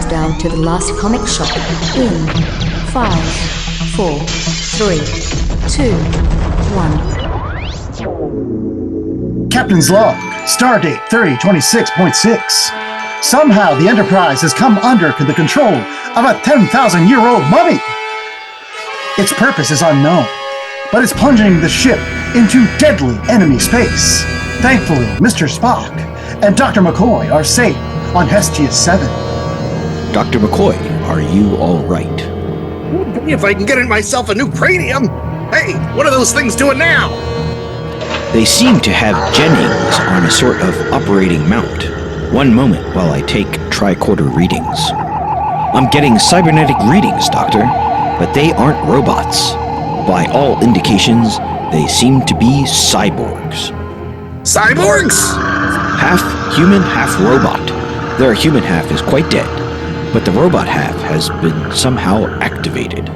countdown to the last comic shop in 5, 4, 3, 2, 1. Captain's log, stardate 3026.6. Somehow the Enterprise has come under the control of a 10,000-year-old mummy. Its purpose is unknown, but it's plunging the ship into deadly enemy space. Thankfully, Mr. Spock and Dr. McCoy are safe on Hestia 7. Dr. McCoy, are you all right? If I can get myself a new cranium. Hey, what are those things doing now? They seem to have Jennings on a sort of operating mount. One moment while I take tricorder readings. I'm getting cybernetic readings, Doctor, but they aren't robots. By all indications, they seem to be cyborgs. Cyborgs? Half human, half robot. Their human half is quite dead, but the robot half has been somehow activated.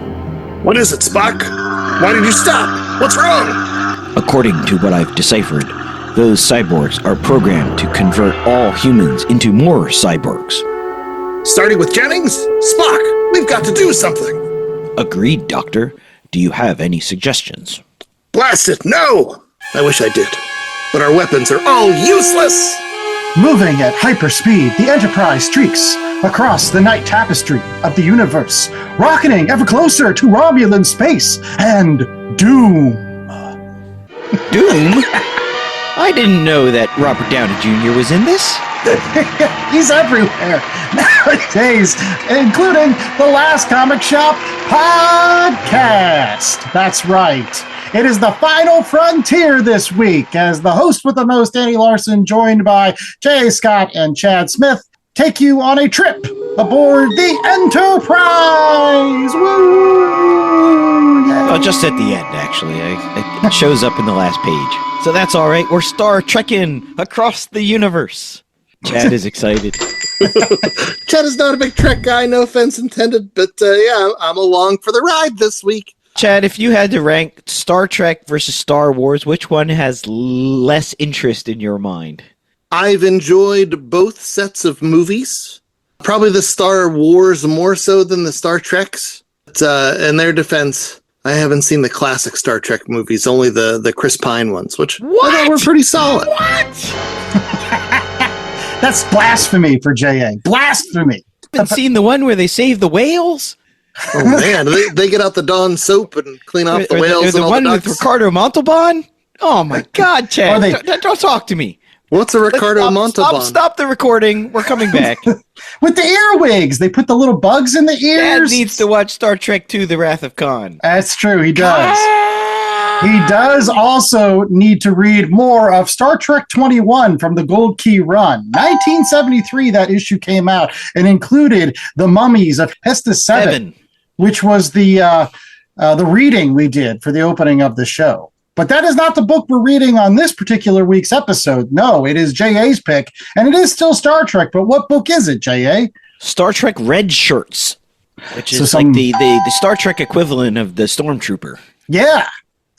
What is it, Spock? Why did you stop? What's wrong? According to what I've deciphered, those cyborgs are programmed to convert all humans into more cyborgs. Starting with Jennings? Spock, we've got to do something. Agreed, Doctor. Do you have any suggestions? Blast it, no! I wish I did. But our weapons are all useless! Moving at hyperspeed, the Enterprise streaks across the night tapestry of the universe, rocketing ever closer to Romulan space and doom. Doom? I didn't know that Robert Downey Jr. was in this. He's everywhere nowadays, including the Last Comic Shop podcast. That's right. It is the final frontier this week as the host with the most, Annie Larson, joined by Jay Scott and Chad Smith, take you on a trip aboard the Enterprise. Woo! Yay. Oh, just at the end, actually. It shows up in the last page. So that's all right. We're Star Trekking across the universe. Chad is excited. Chad is not a big Trek guy, no offense intended, but yeah, I'm along for the ride this week. Chad, if you had to rank Star Trek versus Star Wars, which one has less interest in your mind? I've enjoyed both sets of movies. Probably the Star Wars more so than the Star Treks. But, in their defense, I haven't seen the classic Star Trek movies, only the Chris Pine ones, which I thought were pretty solid. What? That's blasphemy for J.A. Blasphemy. Haven't seen the one where they save the whales? Oh man, they get out the Dawn soap and clean off the whales and all the ducks. The one with Ricardo Montalban? Oh my God, Chad! Don't talk to me. What's a Ricardo Montalban? Stop the recording. We're coming back. With the earwigs, they put the little bugs in the ears. Dad needs to watch Star Trek II: The Wrath of Khan. That's true. He does. He does also need to read more of Star Trek 21 from the Gold Key run. 1973, that issue came out and included The Mummies of Hestia 7. Which was the reading we did for the opening of the show. But that is not the book we're reading on this particular week's episode. No, it is J.A.'s pick, and it is still Star Trek. But what book is it, J.A.? Star Trek Red Shirts, which is like the Star Trek equivalent of the Stormtrooper. Yeah,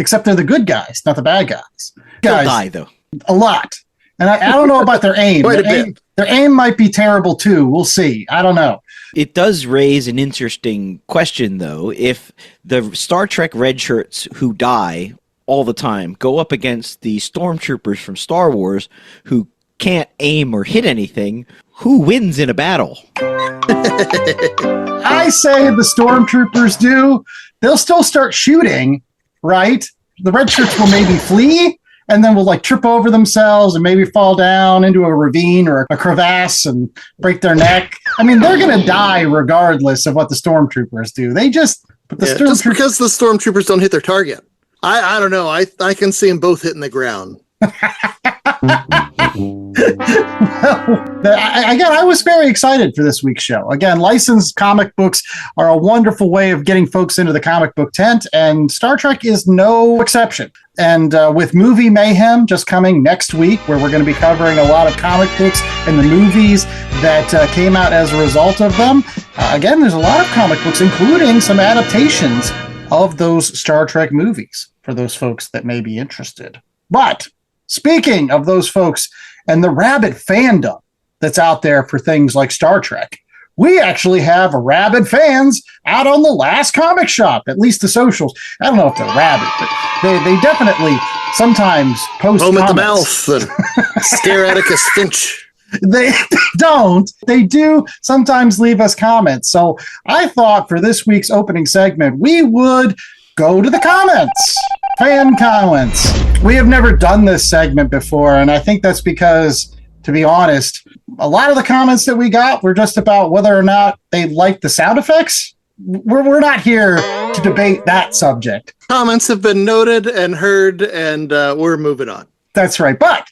except they're the good guys, not the bad guys. They'll die, though. A lot. And I don't know about their aim. Their aim might be terrible, too. We'll see. I don't know. It does raise an interesting question, though. If the Star Trek Red Shirts who die all the time go up against the Stormtroopers from Star Wars who can't aim or hit anything, who wins in a battle? I say the Stormtroopers do. They'll still start shooting, right? The Red Shirts will maybe flee, and then will like trip over themselves and maybe fall down into a ravine or a crevasse and break their neck. I mean, they're going to die regardless of what the Stormtroopers do. Just because the Stormtroopers don't hit their target. I don't know. I can see them both hitting the ground. Again, I was very excited for this week's show. Again, licensed comic books are a wonderful way of getting folks into the comic book tent, and Star Trek is no exception. And with Movie Mayhem just coming next week, where we're going to be covering a lot of comic books and the movies that came out as a result of them. Again, there's a lot of comic books, including some adaptations of those Star Trek movies for those folks that may be interested. But speaking of those folks and the rabid fandom that's out there for things like Star Trek, we actually have rabid fans out on the last comic shop, at least the socials. I don't know if they're rabid, but they definitely sometimes post Foam at the comments. mouth and scare Atticus Finch. They don't. They do sometimes leave us comments. So I thought for this week's opening segment, we would go to the comments. Fan comments. We have never done this segment before, and I think that's because, to be honest, a lot of the comments that we got were just about whether or not they liked the sound effects. We're not here to debate that subject. Comments have been noted and heard, and we're moving on. That's right. But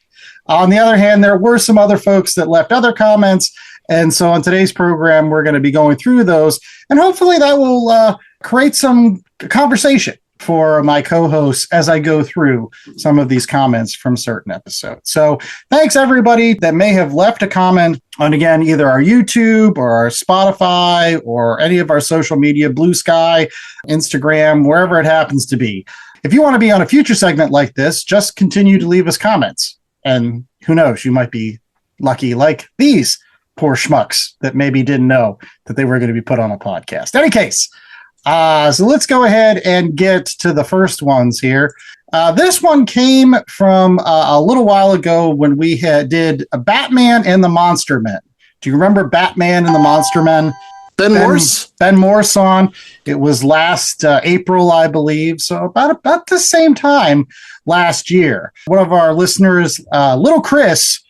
on the other hand, there were some other folks that left other comments. And so on today's program, we're going to be going through those. And hopefully that will create some conversation for my co-hosts as I go through some of these comments from certain episodes. So thanks everybody that may have left a comment on, again, either our YouTube or our Spotify or any of our social media, Blue Sky, Instagram, wherever it happens to be. If you want to be on a future segment like this, just continue to leave us comments. And who knows, you might be lucky like these poor schmucks that maybe didn't know that they were going to be put on a podcast. Any case, so let's go ahead and get to the first ones here. This one came from a little while ago when we did Batman and the Monster Men. Do you remember Batman and the Monster Men? Ben Morse on. It was last April, I believe. So about the same time last year. One of our listeners, Little Chris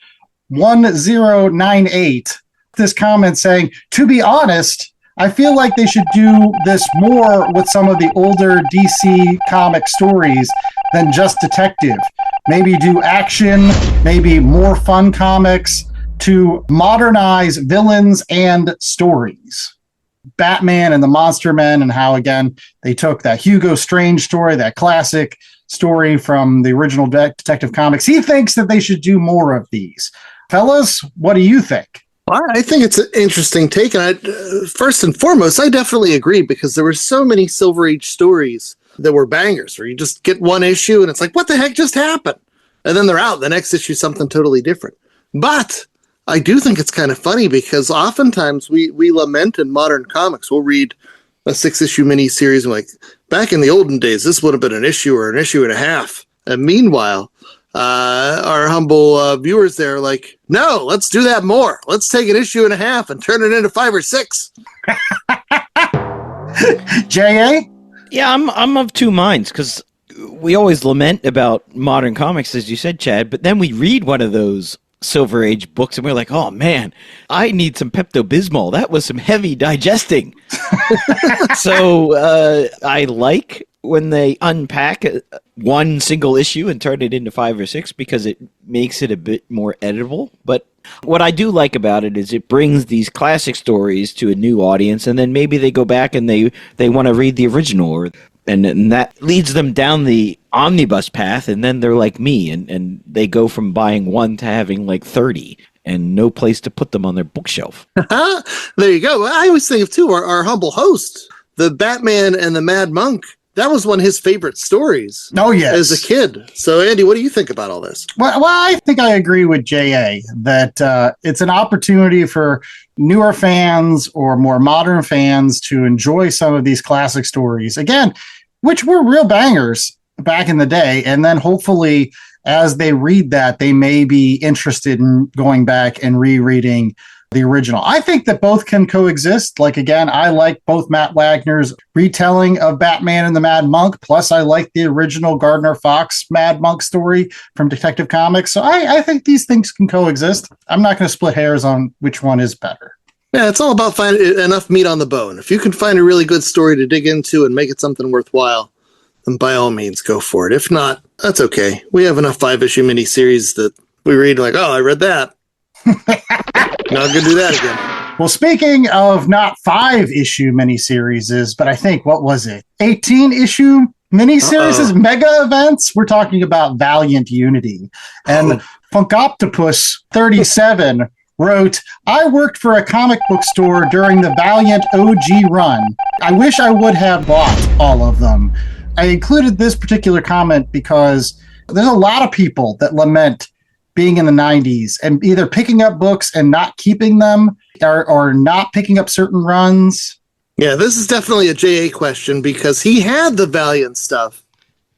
1098, this comment saying, to be honest, I feel like they should do this more with some of the older DC comic stories than just detective. Maybe do action, maybe more fun comics to modernize villains and stories. Batman and the Monster Men, and how, again, they took that Hugo Strange story, that classic story from the original Detective Comics. He thinks that they should do more of these. Fellas, what do you think? I think it's an interesting take. And first and foremost, I definitely agree, because there were so many Silver Age stories that were bangers where you just get one issue and it's like, what the heck just happened? And then they're out. The next issue, something totally different. But I do think it's kind of funny because oftentimes we lament in modern comics. We'll read a 6-issue miniseries and like, back in the olden days, this would have been an issue or an issue and a half. And meanwhile, our humble viewers there are like, no, let's do that more. Let's take an issue and a half and turn it into 5 or 6. J.A.? Yeah, I'm of two minds, because we always lament about modern comics, as you said, Chad, but then we read one of those Silver Age books and we're like, oh man, I need some Pepto-Bismol. That was some heavy digesting. So I like when they unpack one single issue and turn it into 5 or 6, because it makes it a bit more editable. But what I do like about it is it brings these classic stories to a new audience, and then maybe they go back and they want to read the original, and that leads them down the omnibus path, and then they're like me, and they go from buying one to having like 30 and no place to put them on their bookshelf. There you go. I always think of, too, our humble host, the Batman and the Mad Monk. That was one of his favorite stories. Oh, yes. As a kid. So, Andy, what do you think about all this? Well, I think I agree with J.A. that it's an opportunity for newer fans or more modern fans to enjoy some of these classic stories, again, which were real bangers back in the day. And then hopefully, as they read that, they may be interested in going back and rereading the original. I think that both can coexist. Like, again, I like both Matt Wagner's retelling of Batman and the Mad Monk, plus I like the original Gardner Fox Mad Monk story from Detective Comics. So I think these things can coexist. I'm not going to split hairs on which one is better. Yeah, it's all about finding enough meat on the bone. If you can find a really good story to dig into and make it something worthwhile, then by all means, go for it. If not, that's okay. We have enough 5-issue miniseries that we read like, oh, I read that. Not gonna do that again. Well, speaking of not 5-issue miniseries, but I think, what was it? 18-issue miniseries, mega events? We're talking about Valiant Unity. And Funkoptopus 37 wrote, I worked for a comic book store during the Valiant OG run. I wish I would have bought all of them. I included this particular comment because there's a lot of people that lament being in the 90s and either picking up books and not keeping them or not picking up certain runs? Yeah, this is definitely a JA question because he had the Valiant stuff,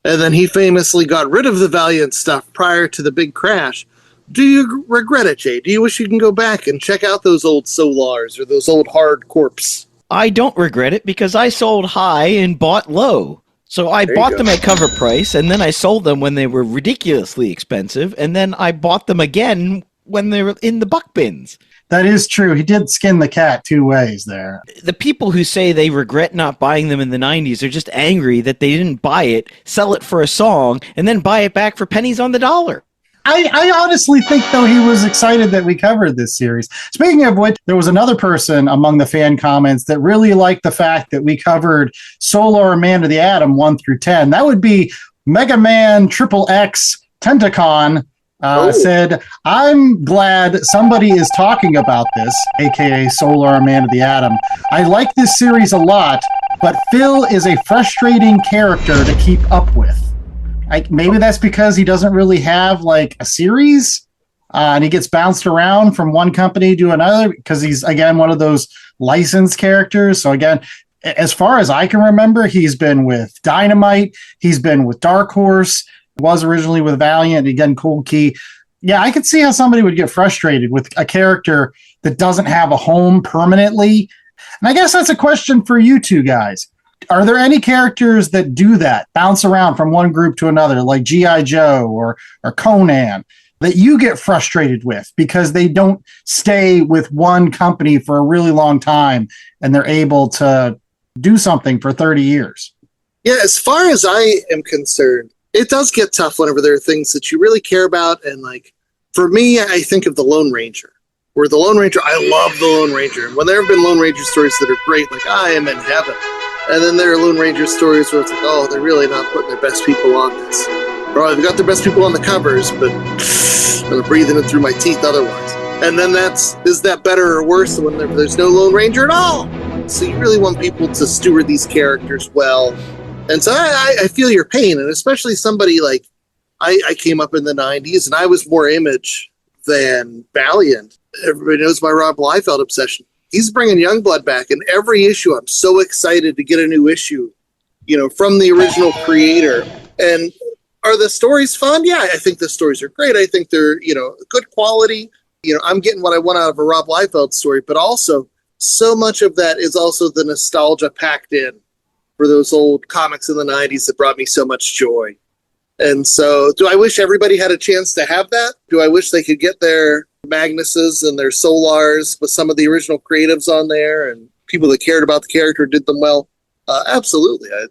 and then he famously got rid of the Valiant stuff prior to the big crash. Do you regret it, Jay? Do you wish you can go back and check out those old Solars or those old Hard Corps? I don't regret it because I sold high and bought low. So I bought them at cover price, and then I sold them when they were ridiculously expensive, and then I bought them again when they were in the buck bins. That is true. He did skin the cat two ways there. The people who say they regret not buying them in the 90s are just angry that they didn't buy it, sell it for a song, and then buy it back for pennies on the dollar. I honestly think, though, he was excited that we covered this series. Speaking of which, there was another person among the fan comments that really liked the fact that we covered Solar Man of the Atom 1 through 10. That would be Mega Man XXX Tentacon. Said, I'm glad somebody is talking about this, aka Solar Man of the Atom. I like this series a lot, but Phil is a frustrating character to keep up with. Maybe that's because he doesn't really have like a series and he gets bounced around from one company to another because he's, again, one of those licensed characters. So again, as far as I can remember, he's been with Dynamite. He's been with Dark Horse, was originally with Valiant, again, Cold Key. Yeah, I could see how somebody would get frustrated with a character that doesn't have a home permanently. And I guess that's a question for you two guys. Are there any characters that do that, bounce around from one group to another, like G.I. Joe or Conan, that you get frustrated with because they don't stay with one company for a really long time and they're able to do something for 30 years? Yeah, as far as I am concerned, it does get tough whenever there are things that you really care about. And like, for me, I think of the Lone Ranger. Where the Lone Ranger, I love the Lone Ranger. And when there have been Lone Ranger stories that are great, like I am in heaven. And then there are Lone Ranger stories where it's like, oh, they're really not putting their best people on this. Or they've got their best people on the covers, but I'm breathing it through my teeth otherwise. And then is that better or worse than when there's no Lone Ranger at all? So you really want people to steward these characters well. And so I feel your pain, and especially somebody like I came up in the 90s, and I was more Image than Valiant. Everybody knows my Rob Liefeld obsession. He's bringing Youngblood back, and every issue I'm so excited to get a new issue, from the original creator. And are the stories fun? Yeah, I think the stories are great. I think they're, good quality. I'm getting what I want out of a Rob Liefeld story, but also so much of that is also the nostalgia packed in for those old comics in the 90s that brought me so much joy. And so do I wish everybody had a chance to have that? Do I wish they could get their Magnuses and their Solars with some of the original creatives on there and people that cared about the character did them well? Absolutely. It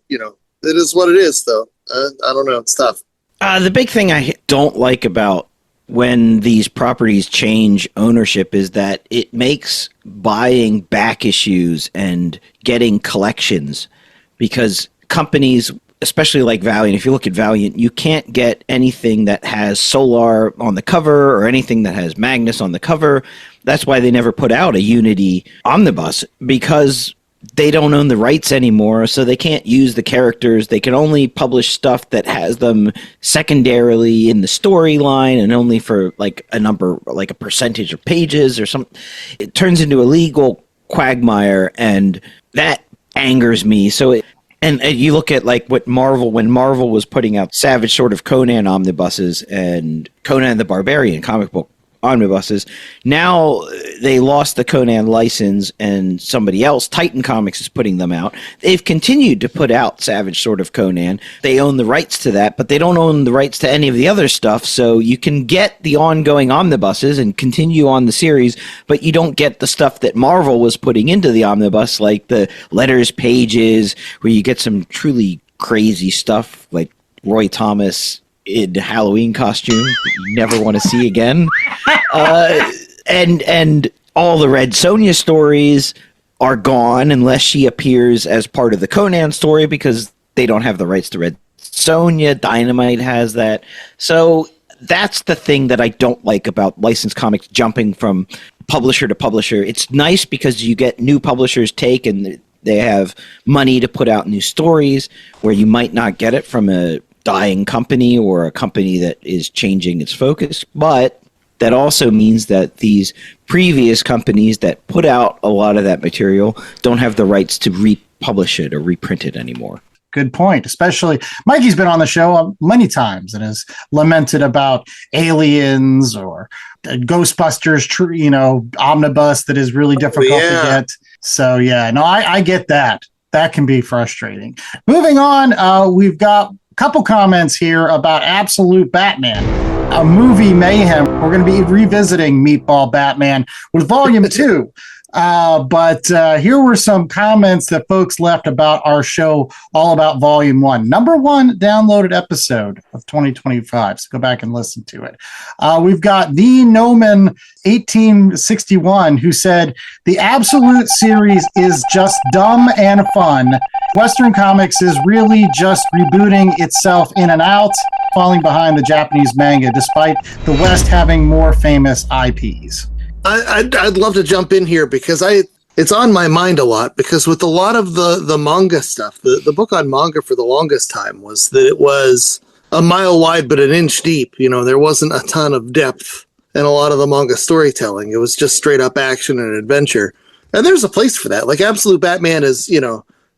is what it is, though. I don't know. It's tough. The big thing I don't like about when these properties change ownership is that it makes buying back issues and getting collections, because companies, especially like Valiant, if you look at Valiant, you can't get anything that has Solar on the cover or anything that has Magnus on the cover. That's why they never put out a Unity omnibus, because they don't own the rights anymore, so they can't use the characters. They can only publish stuff that has them secondarily in the storyline and only for like a number, like a percentage of pages or something. It turns into a legal quagmire, and that angers me. And you look at like what Marvel, when Marvel was putting out Savage Sword of Conan omnibuses and Conan the Barbarian comic book omnibuses, now they lost the Conan license and somebody else, Titan Comics, is putting them out. They've continued to put out Savage Sword of Conan. They own the rights to that, but they don't own the rights to any of the other stuff, so you can get the ongoing omnibuses and continue on the series, but you don't get the stuff that Marvel was putting into the omnibus, like the letters pages, where you get some truly crazy stuff, like Roy Thomas in Halloween costume you never want to see again. And all the Red Sonja stories are gone unless she appears as part of the Conan story, because they don't have the rights to Red Sonja. Dynamite has that. So that's the thing that I don't like about licensed comics jumping from publisher to publisher. It's nice because you get new publishers take, and they have money to put out new stories where you might not get it from a dying company or a company that is changing its focus, but that also means that these previous companies that put out a lot of that material don't have the rights to republish it or reprint it anymore. Good point. Especially Mikey's been on the show many times and has lamented about Aliens or Ghostbusters, omnibus that is really difficult to get. So yeah, no, I get that. That can be frustrating. Moving on, we've got a couple comments here about Absolute Batman, a movie mayhem. We're going to be revisiting Meatball Batman with Volume 2. But here were some comments that folks left about our show, all about Volume 1. Number 1 downloaded episode of 2025. So go back and listen to it. We've got the Noman 1861 who said, the Absolute series is just dumb and fun. Western Comics is really just rebooting itself in and out, falling behind the Japanese manga, despite the West having more famous IPs. I'd love to jump in here because it's on my mind a lot, because with a lot of the manga stuff, the book on manga for the longest time was that it was a mile wide but an inch deep. There wasn't a ton of depth in a lot of the manga storytelling. It was just straight up action and adventure. And there's a place for that. Like Absolute Batman is,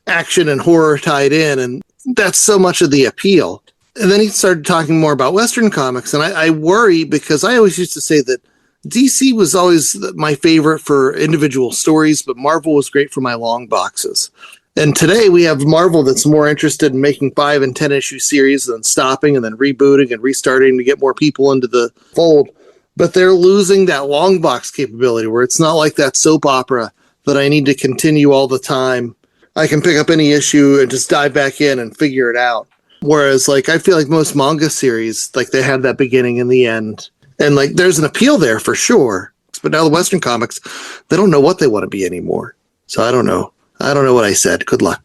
action and horror tied in, and that's so much of the appeal. And then he started talking more about Western comics, and I worry because I always used to say that DC was always my favorite for individual stories, but Marvel was great for my long boxes. And today we have Marvel that's more interested in making 5 and 10 issue series than stopping and then rebooting and restarting to get more people into the fold. But they're losing that long box capability where it's not like that soap opera that I need to continue all the time. I can pick up any issue and just dive back in and figure it out. Whereas I feel like most manga series, they have that beginning and the end. And there's an appeal there for sure. But now the Western comics, they don't know what they want to be anymore. So I don't know. I don't know what I said. Good luck.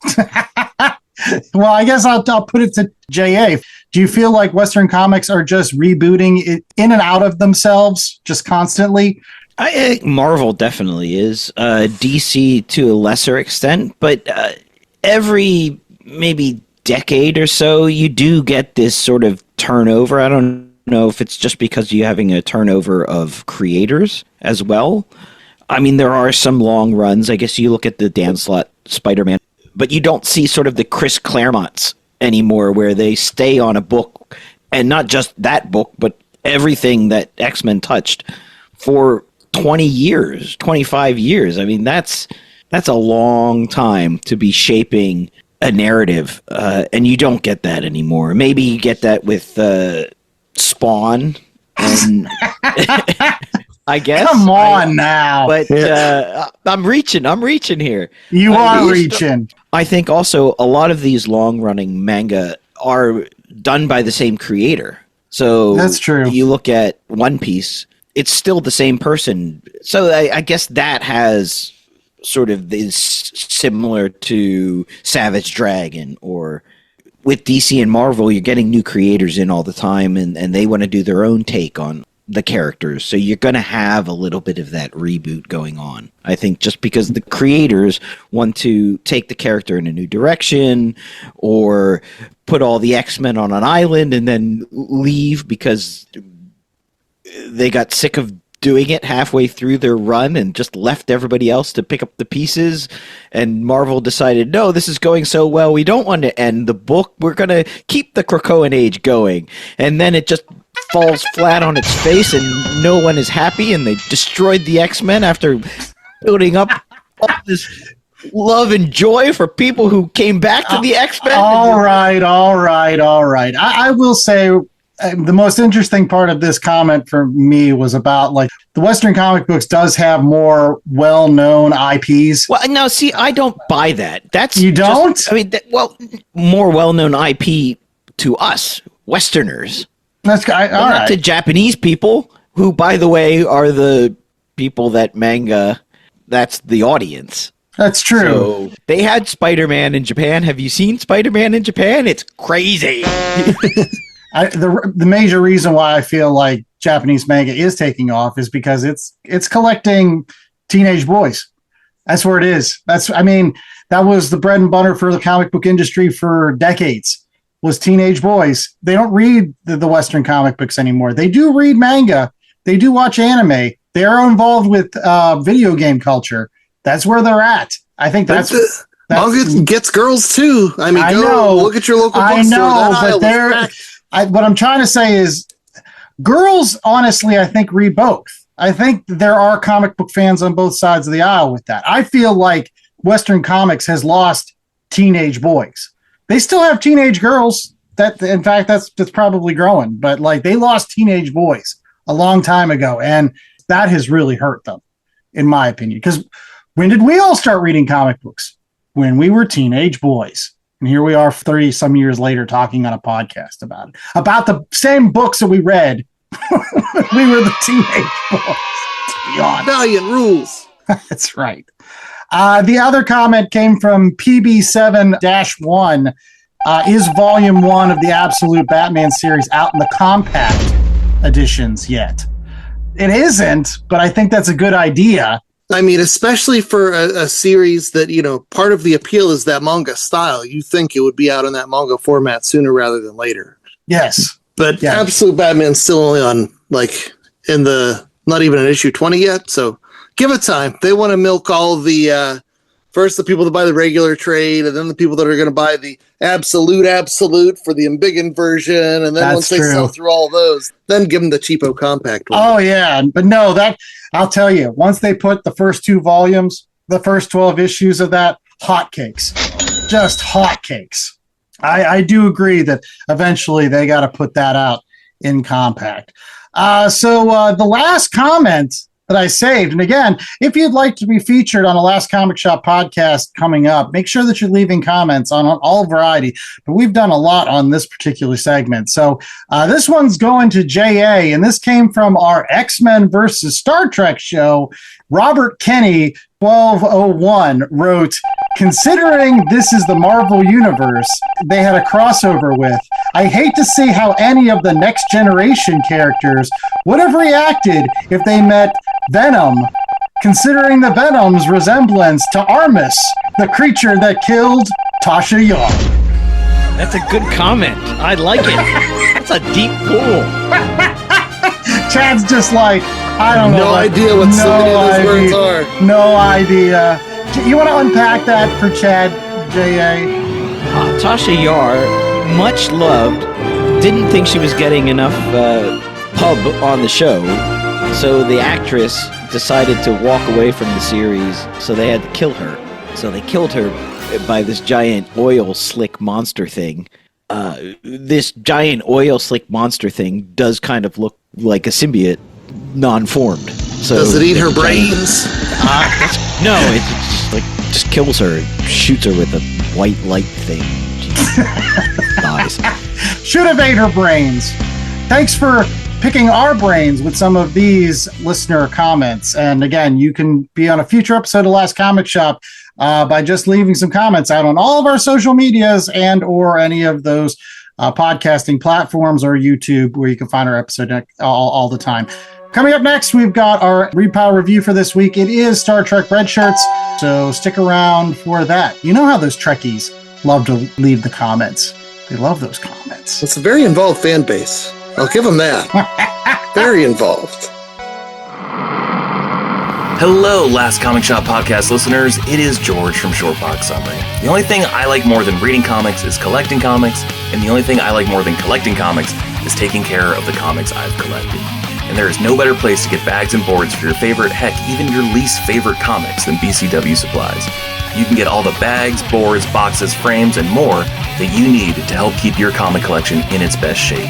Well, I guess I'll put it to JA. Do you feel like Western comics are just rebooting it in and out of themselves just constantly? I think Marvel definitely is. DC to a lesser extent. But every maybe decade or so, you do get this sort of turnover. I don't know if it's just because you're having a turnover of creators as well. I mean, there are some long runs. I guess you look at the Dan Slott Spider-Man, but you don't see sort of the Chris Claremonts anymore where they stay on a book, and not just that book, but everything that X-Men touched for 20 years, 25 years. I mean, that's a long time to be shaping a narrative, and you don't get that anymore. Maybe you get that with Spawn, and I guess. Come on now. But I'm reaching here. You are reaching. I think also a lot of these long-running manga are done by the same creator. So that's true. You look at One Piece, it's still the same person. So I guess that has sort of is similar to Savage Dragon, or with DC and Marvel, you're getting new creators in all the time, and they want to do their own take on the characters. So you're going to have a little bit of that reboot going on. I think just because the creators want to take the character in a new direction, or put all the X-Men on an island and then leave because they got sick of doing it halfway through their run and just left everybody else to pick up the pieces. And Marvel decided, no, this is going so well, we don't want to end the book. We're going to keep the Krakoan Age going. And then it just falls flat on its face and no one is happy. And they destroyed the X-Men after building up all this love and joy for people who came back to the X-Men. All right. I will say, the most interesting part of this comment for me was about the Western comic books does have more well-known IPs. Well, no, see, I don't buy that. That's you don't? More well-known IP to us Westerners. That's all right. Not to Japanese people, who, by the way, are the people that manga. That's the audience. That's true. So they had Spider-Man in Japan. Have you seen Spider-Man in Japan? It's crazy. The major reason why I feel like Japanese manga is taking off is because it's collecting teenage boys. That's where it is. That was the bread and butter for the comic book industry for decades. was teenage boys. They don't read the Western comic books anymore. They do read manga. They do watch anime. They are involved with video game culture. That's where they're at. I think that's manga gets girls too. I mean, look at your local bookstore. I know, but what I'm trying to say is girls, honestly, I think read both. I think there are comic book fans on both sides of the aisle with that. I feel like Western comics has lost teenage boys. They still have teenage girls. In fact, that's probably growing, but like they lost teenage boys a long time ago, and that has really hurt them, in my opinion. Because when did we all start reading comic books? When we were teenage boys. And here we are 30 some years later talking on a podcast about it. About the same books that we read when we were the teenage boys, to be honest. Valiant rules. That's right. The other comment came from PB7-1. Is Volume 1 of the Absolute Batman series out in the compact editions yet? It isn't, but I think that's a good idea. I mean, especially for a series that, part of the appeal is that manga style. You think it would be out in that manga format sooner rather than later. Yes. But Absolute Batman's still only on, not even an issue 20 yet. So give it time. They want to milk all the, first the people that buy the regular trade, and then the people that are going to buy the absolute for the embiggen version. And then once they sell through all those, then give them the cheapo compact one. Oh, yeah. But no, I'll tell you, once they put the first 2 volumes, the first 12 issues of that, hotcakes. Just hotcakes. I do agree that eventually they got to put that out in compact. So the last comment that I saved, and again, if you'd like to be featured on a Last Comic Shop podcast coming up, make sure that you're leaving comments on all variety. But we've done a lot on this particular segment. So this one's going to JA, and this came from our X-Men versus Star Trek show. Robert Kenny 1201 wrote, considering this is the Marvel Universe they had a crossover with, I hate to see how any of the Next Generation characters would have reacted if they met Venom, considering the Venom's resemblance to Armus, the creature that killed Tasha Yar. That's a good comment. I like it. That's a deep pull. Chad's just like, I don't know. No idea what some of those words are. No idea. You want to unpack that for Chad, J.A.? Tasha Yar, much loved, didn't think she was getting enough pub on the show, so the actress decided to walk away from the series, so they had to kill her. So they killed her by this giant oil slick monster thing. This giant oil slick monster thing does kind of look like a symbiote, non-formed. So does it eat her brains? No, it just kills her, shoots her with a white light thing. She dies. Should have ate her brains. Thanks for picking our brains with some of these listener comments. And again, you can be on a future episode of Last Comic Shop by just leaving some comments out on all of our social medias and or any of those podcasting platforms or YouTube where you can find our episode all the time. Coming up next, we've got our Repower review for this week. It is Star Trek Red Shirts, so stick around for that. You know how those Trekkies love to leave the comments. They love those comments. It's a very involved fan base. I'll give them that. Very involved. Hello, Last Comic Shop podcast listeners. It is George from Shorefox Summary. The only thing I like more than reading comics is collecting comics, and the only thing I like more than collecting comics is taking care of the comics I've collected. And there is no better place to get bags and boards for your favorite, heck, even your least favorite comics than BCW Supplies. You can get all the bags, boards, boxes, frames, and more that you need to help keep your comic collection in its best shape.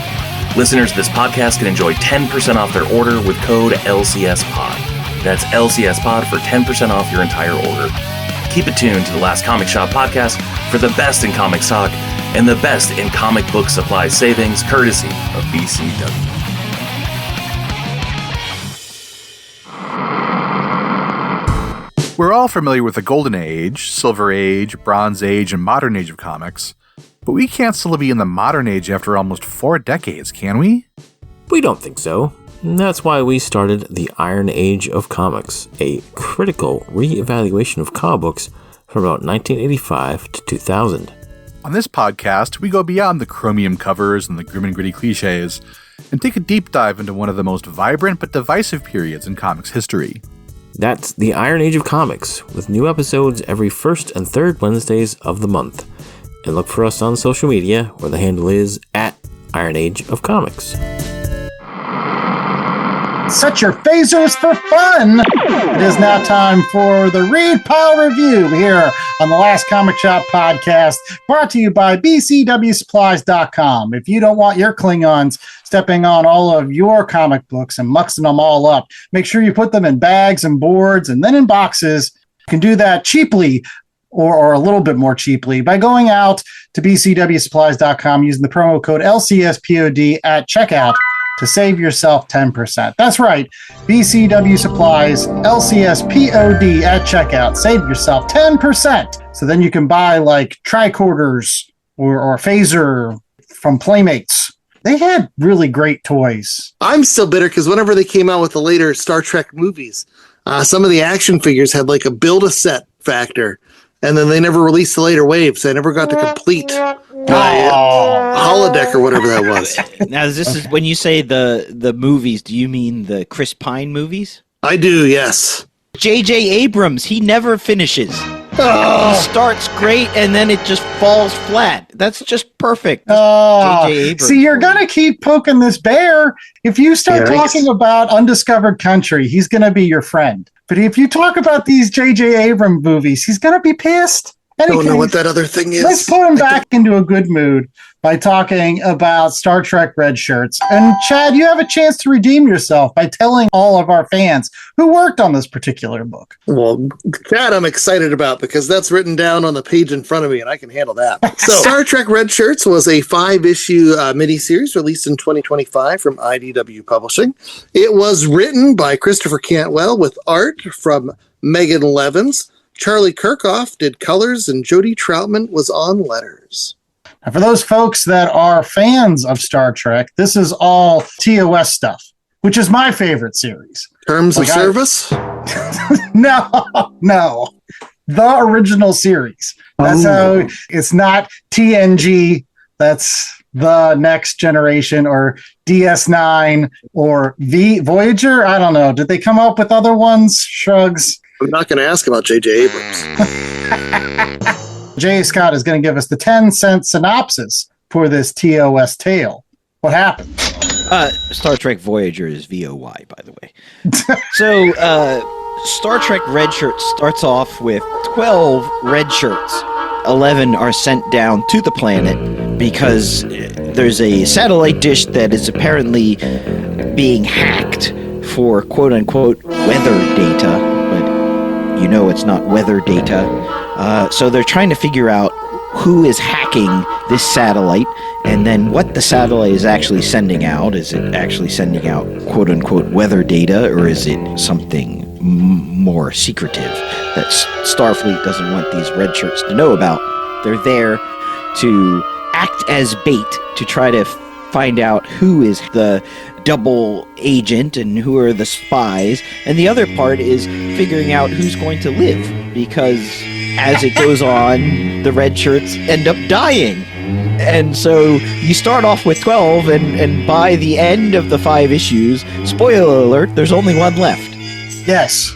Listeners of this podcast can enjoy 10% off their order with code LCSPOD. That's LCSPOD for 10% off your entire order. Keep it tuned to the Last Comic Shop podcast for the best in comic stock and the best in comic book supply savings, courtesy of BCW. We're all familiar with the Golden Age, Silver Age, Bronze Age, and Modern Age of comics, but we can't still be in the Modern Age after almost 4 decades, can we? We don't think so. And that's why we started the Iron Age of Comics, a critical re-evaluation of comic books from about 1985 to 2000. On this podcast, we go beyond the chromium covers and the grim and gritty cliches and take a deep dive into one of the most vibrant but divisive periods in comics history. That's the Iron Age of Comics, with new episodes every first and third Wednesdays of the month. And look for us on social media, where the handle is @Iron Age of Comics. Set your phasers for fun! It is now time for the Read Pile Review here on the Last Comic Shop podcast, brought to you by BCWSupplies.com. If you don't want your Klingons stepping on all of your comic books and muxing them all up, make sure you put them in bags and boards and then in boxes. You can do that cheaply, or a little bit more cheaply, by going out to BCWSupplies.com using the promo code LCSPOD at checkout to save yourself 10%. That's right, BCW Supplies, LCSPOD at checkout. Save yourself 10%. So then you can buy like tricorders or phaser from Playmates. They had really great toys. I'm still bitter because whenever they came out with the later Star Trek movies, some of the action figures had like a build-a-set factor. And then they never released the later waves. So I never got to complete holodeck or whatever that was. Now, this is when you say the movies, do you mean the Chris Pine movies? I do, yes. J.J. Abrams, he never finishes. He starts great and then it just falls flat. That's just perfect. J.J. Abrams. See, you're going to keep poking this bear. If you start talking about Undiscovered Country, he's going to be your friend. But if you talk about these J.J. Abrams movies, he's going to be pissed. I don't know what that other thing is. Let's put him back into a good mood by talking about Star Trek Red Shirts. And Chad, you have a chance to redeem yourself by telling all of our fans who worked on this particular book. Well, that I'm excited about because that's written down on the page in front of me and I can handle that. So Star Trek Red Shirts was a 5-issue miniseries released in 2025 from IDW Publishing. It was written by Christopher Cantwell with art from Megan Levens. Charlie Kirkhoff did colors, and Jody Troutman was on letters. Now, for those folks that are fans of Star Trek, this is all TOS stuff, which is my favorite series. Terms of service? No. The original series. That's how it's not TNG. That's the Next Generation or DS9 or Voyager. I don't know. Did they come up with other ones? Shrugs. I'm not going to ask about J.J. Abrams. Jay Scott is going to give us the 10-cent synopsis for this TOS tale. What happened? Star Trek Voyager is VOY, by the way. So, Star Trek Red Shirt starts off with 12 red shirts. 11 are sent down to the planet because there's a satellite dish that is apparently being hacked for quote-unquote weather data. You know it's not weather data. So they're trying to figure out who is hacking this satellite and then what the satellite is actually sending out. Is it actually sending out quote-unquote weather data, or is it something more secretive that Starfleet doesn't want these red shirts to know about? They're there to act as bait to try to find out who is the double agent and who are the spies, and the other part is figuring out who's going to live, because as it goes on, the red shirts end up dying. And so you start off with 12, and by the end of the 5 issues, spoiler alert, there's only one left. Yes.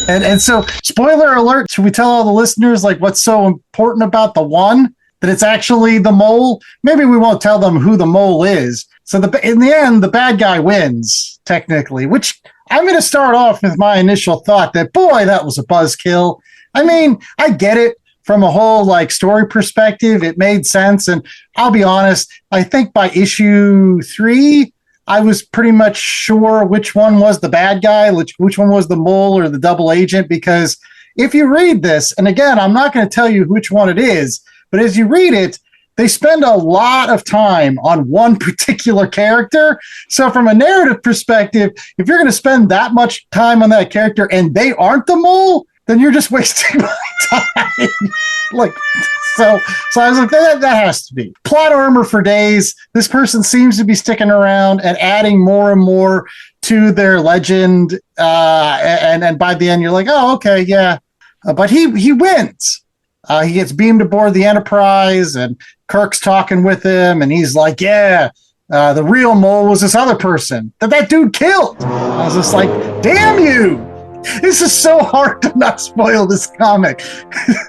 And so, spoiler alert, should we tell all the listeners like what's so important about the one? That it's actually the mole? Maybe we won't tell them who the mole is. So in the end, the bad guy wins, technically, which I'm going to start off with my initial thought that, boy, that was a buzzkill. I mean, I get it from a whole like story perspective. It made sense. And I'll be honest, I think by issue 3, I was pretty much sure which one was the bad guy, which one was the mole or the double agent, because if you read this, and again, I'm not going to tell you which one it is, but as you read it, they spend a lot of time on one particular character. So from a narrative perspective, if you're going to spend that much time on that character and they aren't the mole, then you're just wasting my time. So I was like, that has to be. Plot armor for days. This person seems to be sticking around and adding more and more to their legend. And by the end, you're like, oh, okay, yeah. But he wins. He gets beamed aboard the Enterprise, and Kirk's talking with him, and he's like, yeah, the real mole was this other person that dude killed. I was just like, damn you. This is so hard to not spoil this comic,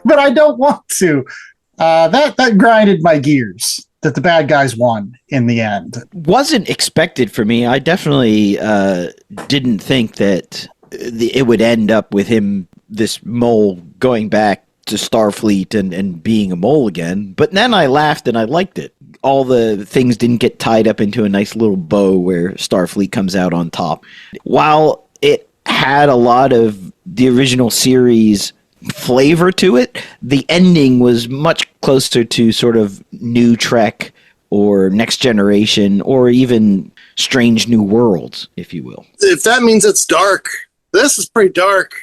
but I don't want to. That grinded my gears that the bad guys won in the end. Wasn't expected for me. I definitely didn't think that it would end up with him, this mole, going back to Starfleet and being a mole again. But then I laughed and I liked it. All the things didn't get tied up into a nice little bow where Starfleet comes out on top. While it had a lot of the original series flavor to it, the ending was much closer to sort of New Trek or Next Generation or even Strange New Worlds, if you will. If that means it's dark, this is pretty dark.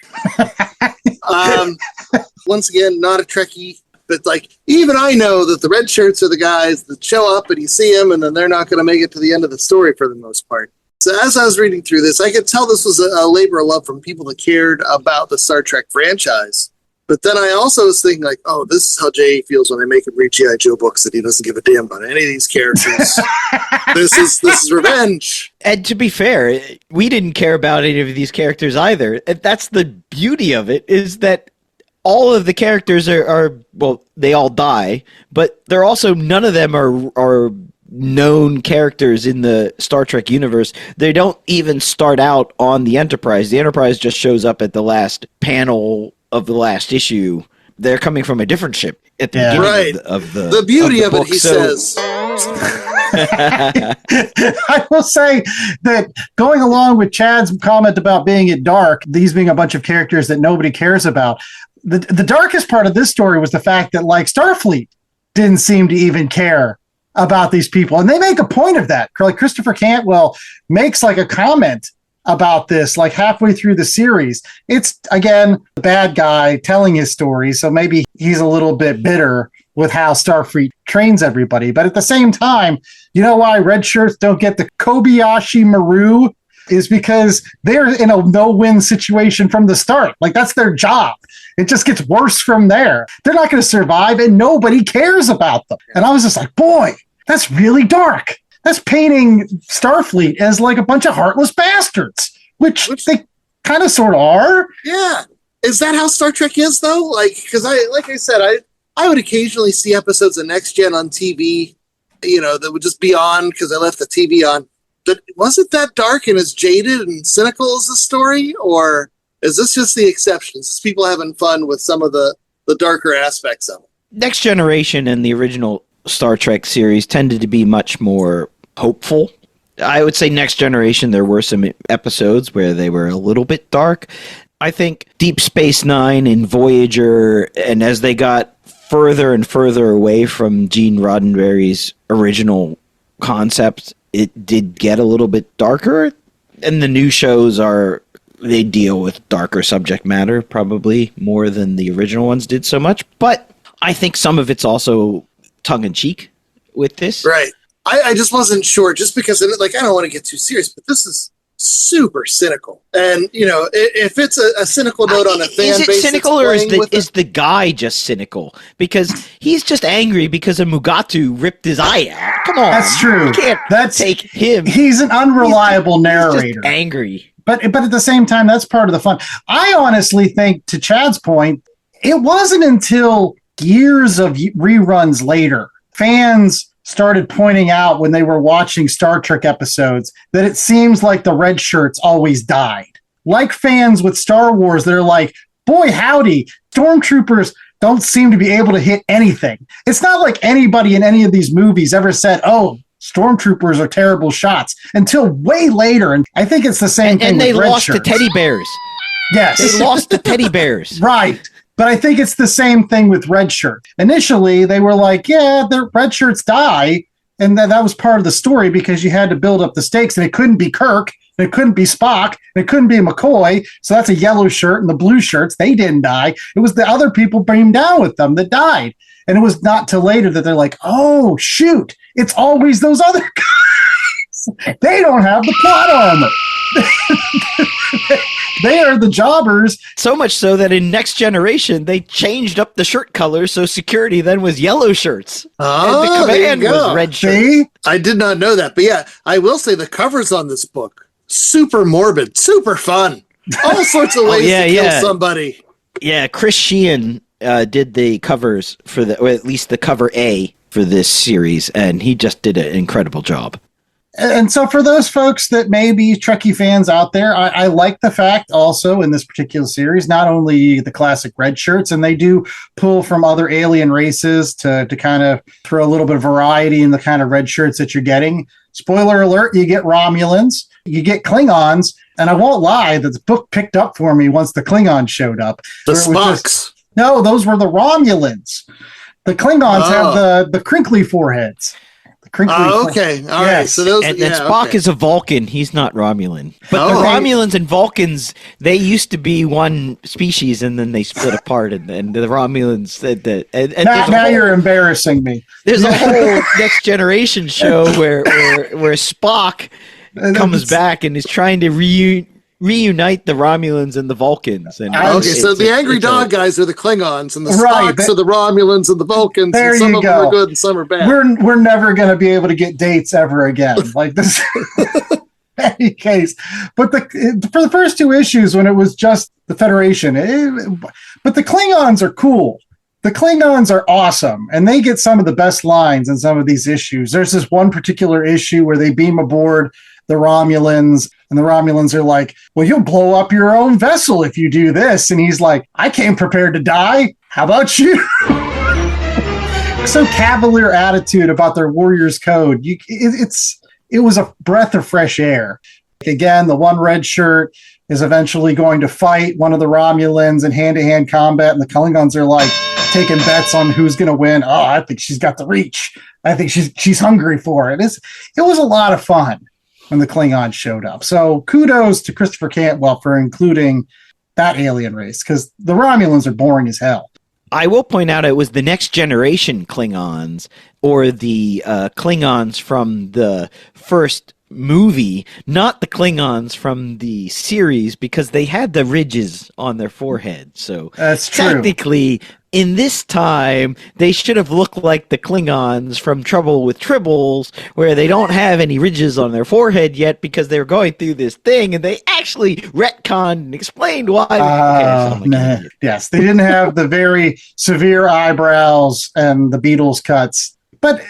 Once again, not a Trekkie, but like, even I know that the red shirts are the guys that show up and you see them and then they're not going to make it to the end of the story for the most part. So as I was reading through this, I could tell this was a labor of love from people that cared about the Star Trek franchise. But then I also was thinking, like, oh, this is how Jay feels when they make him read G.I. Joe books that he doesn't give a damn about any of these characters. This is revenge. And to be fair, we didn't care about any of these characters either. That's the beauty of it, is that all of the characters are well, they all die, but they're also, none of them are known characters in the Star Trek universe. They don't even start out on the Enterprise. The Enterprise just shows up at the last panel of the last issue. They're coming from a different ship at the beginning of the beauty of the of book. it, he says. I will say that going along with Chad's comment about being at dark, these being a bunch of characters that nobody cares about, the darkest part of this story was the fact that, like, Starfleet didn't seem to even care about these people. And they make a point of that. Like, Christopher Cantwell makes like a comment about this, like halfway through the series. It's, again, the bad guy telling his story, so maybe he's a little bit bitter with how Starfleet trains everybody. But at the same time, you know why red shirts don't get the Kobayashi Maru is because they're in a no-win situation from the start. Like, that's their job. It just gets worse from there. They're not going to survive, and nobody cares about them. And I was just like, boy, that's really dark. That's painting Starfleet as like a bunch of heartless bastards, which they kind of sort of are. Yeah. Is that how Star Trek is, though? Like, because I would occasionally see episodes of Next Gen on TV, you know, that would just be on because I left the TV on. But was it that dark and as jaded and cynical as the story? Or is this just the exception? Is this people having fun with some of the darker aspects of it? Next Generation and the original Star Trek series tended to be much more hopeful. I would say Next Generation, there were some episodes where they were a little bit dark. I think Deep Space Nine and Voyager, and as they got further and further away from Gene Roddenberry's original concept, it did get a little bit darker. And the new shows they deal with darker subject matter, probably more than the original ones did so much. But I think some of it's also tongue-in-cheek with this. Right. I just wasn't sure, just because, like, I don't want to get too serious, but this is super cynical. And, you know, if it's a cynical note on a fan base, is it cynical, or is the guy just cynical? Because he's just angry because a Mugatu ripped his eye out. Come on. That's true. You can't take him. He's an unreliable narrator. He's just angry. But at the same time, that's part of the fun. I honestly think, to Chad's point, it wasn't until years of reruns later, fans started pointing out when they were watching Star Trek episodes that it seems like the red shirts always died. Like fans with Star Wars, they're like, boy, howdy, stormtroopers don't seem to be able to hit anything. It's not like anybody in any of these movies ever said, oh, stormtroopers are terrible shots, until way later. And I think it's the same thing with red shirts. And they lost to teddy bears. Yes. They lost to teddy bears. Right. But I think it's the same thing with red shirt. Initially, they were like, yeah, the red shirts die. And that was part of the story because you had to build up the stakes. And it couldn't be Kirk. And it couldn't be Spock. And it couldn't be McCoy. So that's a yellow shirt. And the blue shirts, they didn't die. It was the other people beamed down with them that died. And it was not till later that they're like, oh, shoot, it's always those other guys. They don't have the plot armor. They are the jobbers. So much so that in Next Generation, they changed up the shirt colors, so security then was yellow shirts. Oh, and the command there you go. was red shirts. See? I did not know that. But yeah, I will say the covers on this book, super morbid, super fun. All sorts of ways to kill somebody. Yeah, Chris Sheehan did the covers for or at least the cover A for this series, and he just did an incredible job. And so for those folks that may be Trekkie fans out there, I like the fact also in this particular series, not only the classic red shirts, and they do pull from other alien races to kind of throw a little bit of variety in the kind of red shirts that you're getting. Spoiler alert, you get Romulans, you get Klingons, and I won't lie, that the book picked up for me once the Klingons showed up. The Spocks. No, those were the Romulans. The Klingons have the crinkly foreheads. Okay. All right. So those, and Spock is a Vulcan. He's not Romulan. But the Romulans and Vulcans, they used to be one species, and then they split apart. And the Romulans said that. And now you're embarrassing me. There's a whole Next Generation show where Spock comes back and is trying to reunite the Romulans and the Vulcans. And so the angry dog guys are the Klingons, and the Spocks are the Romulans and the Vulcans. There and some you of go. them are good and some are bad. We're never going to be able to get dates ever again like this. Any case, but for the first two issues when it was just the Federation, but the Klingons are cool. The Klingons are awesome, and they get some of the best lines in some of these issues. There's this one particular issue where they beam aboard the Romulans, and the Romulans are like, well, you'll blow up your own vessel if you do this. And he's like, I came prepared to die. How about you? So cavalier attitude about their warrior's code. It was a breath of fresh air. Again, the one red shirt is eventually going to fight one of the Romulans in hand-to-hand combat, and the Klingons are like taking bets on who's going to win. Oh, I think she's got the reach. I think she's hungry for it. It was a lot of fun when the Klingons showed up. So kudos to Christopher Cantwell for including that alien race, because the Romulans are boring as hell. I will point out it was the Next Generation Klingons, or the Klingons from the first movie, not the Klingons from the series, because they had the ridges on their forehead. So that's true. Technically, in this time, they should have looked like the Klingons from Trouble with Tribbles, where they don't have any ridges on their forehead yet because they were going through this thing, and they actually retconned and explained why. Yes, they didn't have the very severe eyebrows and the Beatles cuts. But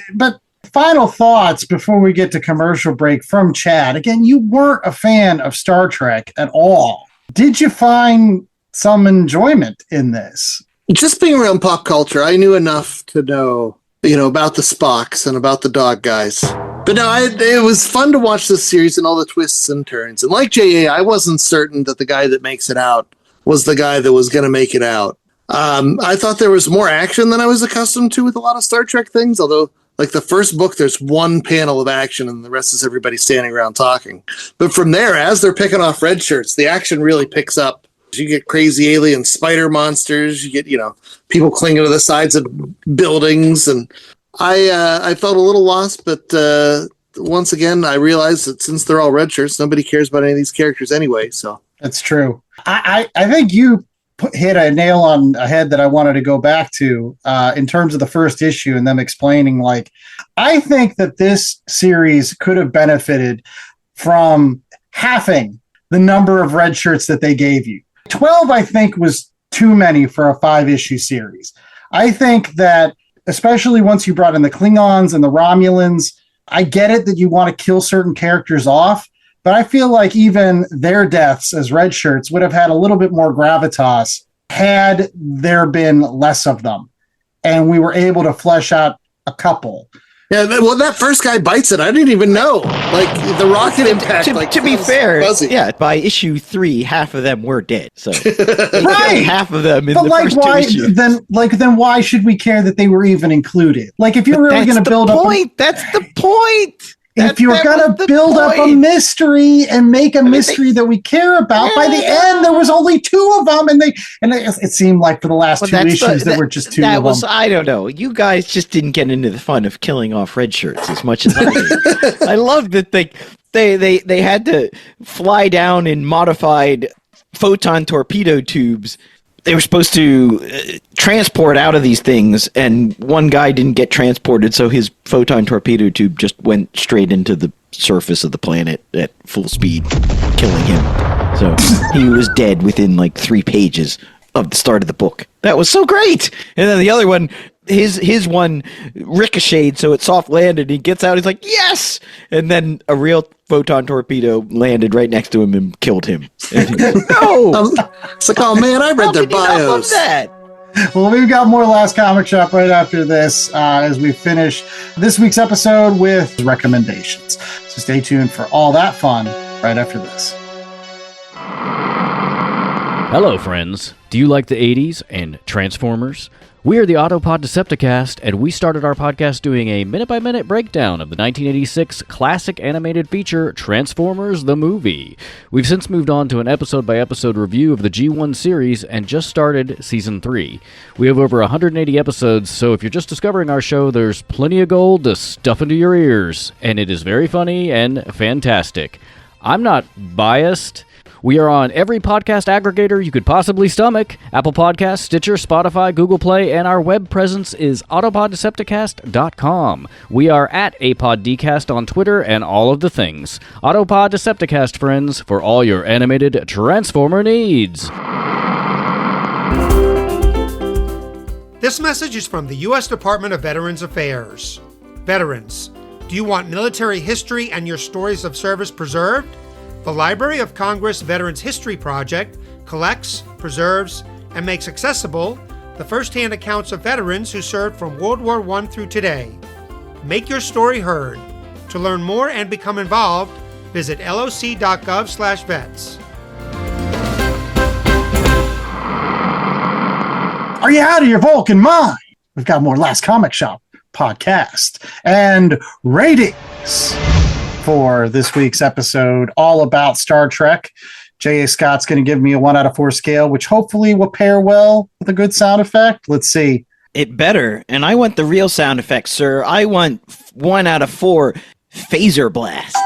final thoughts before we get to commercial break from Chad. Again, you weren't a fan of Star Trek at all. Did you find some enjoyment in this? Just being around pop culture, I knew enough to know, about the Spocks and about the dog guys. But no, it was fun to watch this series and all the twists and turns. And like J.A., I wasn't certain that the guy that makes it out was the guy that was going to make it out. I thought there was more action than I was accustomed to with a lot of Star Trek things, although like the first book, there's one panel of action and the rest is everybody standing around talking. But from there, as they're picking off red shirts, the action really picks up. You get crazy alien spider monsters. You get, people clinging to the sides of buildings. And I felt a little lost, but once again, I realized that since they're all red shirts, nobody cares about any of these characters anyway. So that's true. I think you hit a nail on a head that I wanted to go back to in terms of the first issue and them explaining, I think that this series could have benefited from halving the number of red shirts that they gave you. 12, I think, was too many for a 5-issue series. I think that, especially once you brought in the Klingons and the Romulans, I get it that you want to kill certain characters off, but I feel like even their deaths as red shirts would have had a little bit more gravitas had there been less of them, and we were able to flesh out a couple. Yeah, well, that first guy bites it. I didn't even know. Like, the rocket impact. To be fair, fuzzy. Yeah, by issue 3, half of them were dead. So right, half of them in but the like, first why? 2 issues. Then why should we care that they were even included? Like, if you're really going to build up, that's the point. if you're going to build up a mystery and make a mystery that we care about, by the end, there was only two of them. And it seemed like for the last two issues, there were just two of them. I don't know. You guys just didn't get into the fun of killing off red shirts as much as I did. I love that they had to fly down in modified photon torpedo tubes. They were supposed to transport out of these things, and one guy didn't get transported, so his photon torpedo tube just went straight into the surface of the planet at full speed, killing him. So he was dead within like 3 pages of the start of the book. That was so great. And then the other one, his one ricocheted, so it soft landed. He gets out, he's like, yes! And then a real photon torpedo landed right next to him and killed him. And he goes, no! It's like, oh man, I read their bios. That? Well, we've got more Last Comic Shop right after this as we finish this week's episode with recommendations. So stay tuned for all that fun right after this. Hello, friends. Do you like the 80s and Transformers? We are the Autopod Decepticast, and we started our podcast doing a minute-by-minute breakdown of the 1986 classic animated feature, Transformers the Movie. We've since moved on to an episode-by-episode review of the G1 series and just started Season 3. We have over 180 episodes, so if you're just discovering our show, there's plenty of gold to stuff into your ears, and it is very funny and fantastic. I'm not biased. We are on every podcast aggregator you could possibly stomach: Apple Podcasts, Stitcher, Spotify, Google Play, and our web presence is autopoddecepticast.com. We are at APodDcast on Twitter and all of the things. Autopod Decepticast, friends, for all your animated Transformer needs. This message is from the U.S. Department of Veterans Affairs. Veterans, do you want military history and your stories of service preserved? The Library of Congress Veterans History Project collects, preserves, and makes accessible the first-hand accounts of veterans who served from World War I through today. Make your story heard. To learn more and become involved, visit loc.gov/vets. Are you out of your Vulcan mind? We've got more Last Comic Shop podcast and ratings for this week's episode, all about Star Trek. J.A. Scott's going to give me a 1 out of 4 scale, which hopefully will pair well with a good sound effect. Let's see. It better. And I want the real sound effects, sir. I want 1 out of 4 phaser blasts.